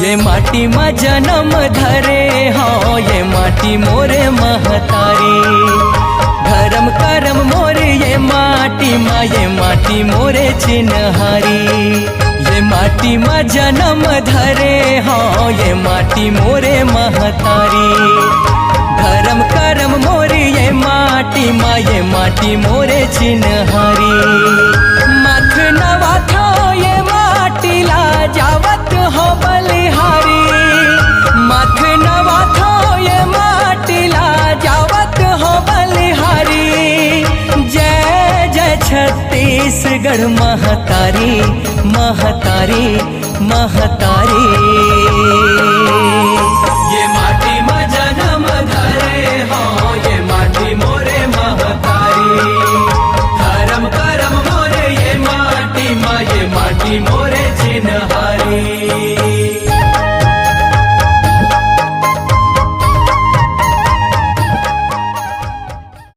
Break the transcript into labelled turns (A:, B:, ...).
A: ये माटी में जन्म धरे हाँ ये माटी मोरे महतारी। धर्म कर्म मोरे ये माटी मोरे चिन्हारी। ये माटी में जन्म धरे हाँ ये माटी मोरे महतारी। धर्म कर्म मोरे ये माटी मोरे चिन्हारी। मथ नवा था ये माटी ला जावत हो बलिहारी। मथ नवा था ये माटी ला जावत हो बलिहारी। जय जय छत्तीसगढ़ महतारी महतारी महतारी। ये